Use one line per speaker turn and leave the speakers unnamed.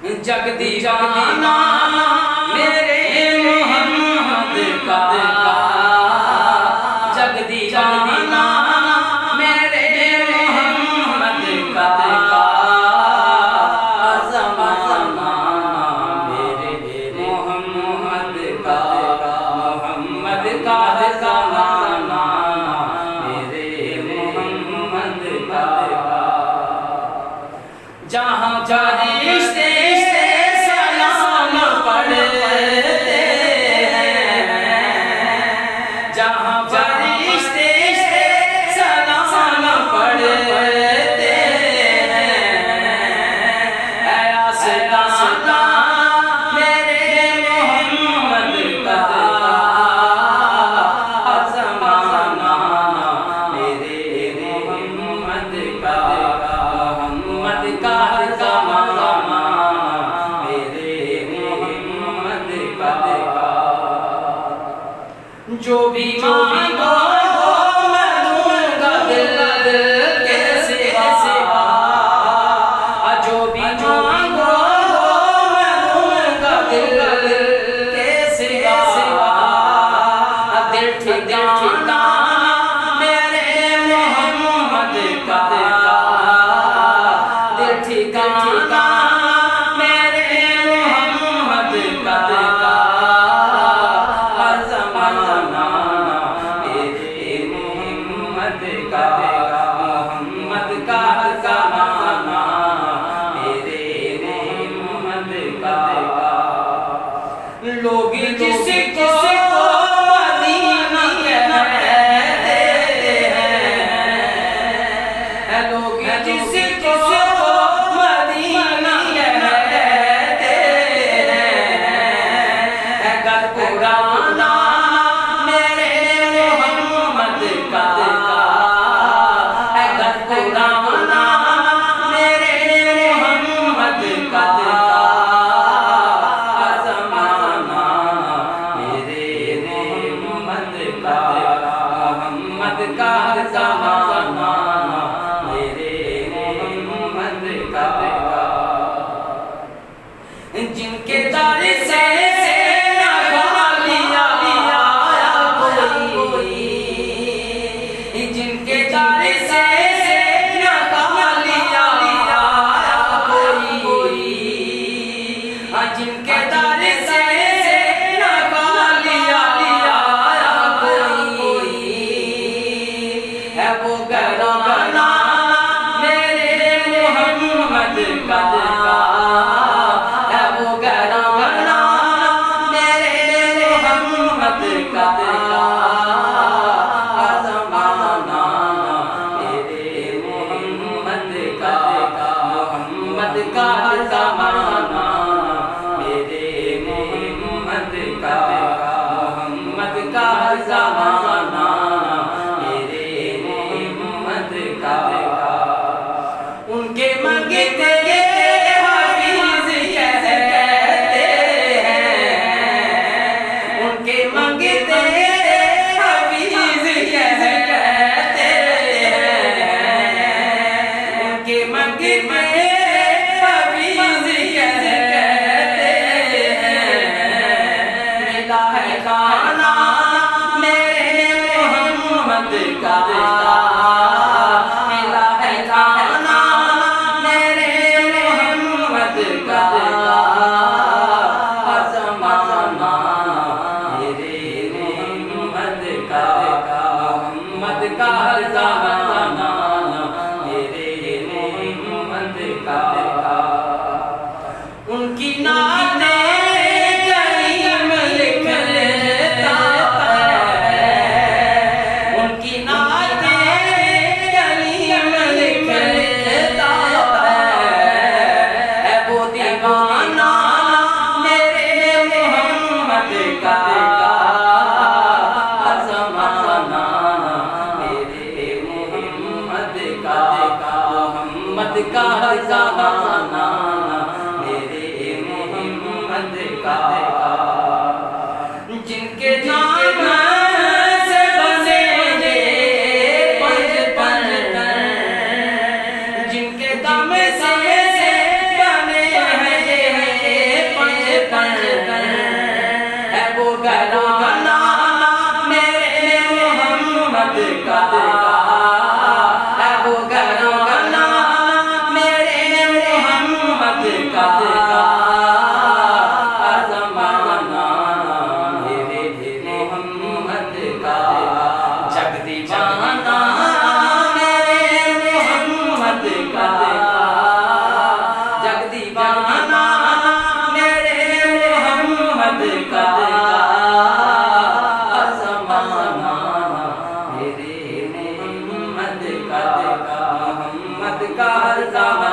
जग दीवाना मेरे मोहम्मद का, जग दीवाना मेरे मोहम्मद का, ज़माना मेरे मोहम्मद का, मोहम्मद का ज़माना मेरे मोहम्मद का। जहाँ फरिश्ते सलाम पढ़ते हैं, जहाँ फरिश्ते सलाम पढ़ते हैं, आस्ताना मेरे मोहम्मद का, ज़माना मेरे मोहम्मद का, मोहम्मद का ज़माना मेरे मोहम्मद का। जो भी मांगो मैं दूंगा दिल के सिवा, जो भी मांगो मैं दूंगा दिल के सिवा, दिल ठिकाना मेरे मोहम्मद का, दिल ठिकाना मेरे मोहम्मद का, ज़माना मेरे मोहम्मद का, मोहम्मद का ज़माना मेरे मोहम्मद का। लोग जिसको मदीना कहते हैं, लोग जिसको मदीना कहते हैं, घर पुराना मेरे मोहम्मद का, घर पुराना मेरे मोहम्मद का, ज़माना मेरे मोहम्मद का, मोहम्मद का ज़माना मेरे मोहम्मद का। जिनके दर से ना खालिया कोई, जिनके दर से ना खालिया कोई, जिनके दर से ना खालिया कोई, है वो घराना मेरे मोहम्मद का, है वो घराना मेरे मोहम्मद का, ज़माना मेरे मोहम्मद का, मोहम्मद का ज़माना मेरे मोहम्मद का, मोहम्मद का ज़माना मेरे मोहम्मद का। उनके मंगते हाफिज़ कहते हैं, उनके मंगते हाफिज़ कहते हैं, उनके मंगते हाफिज़ का हर काम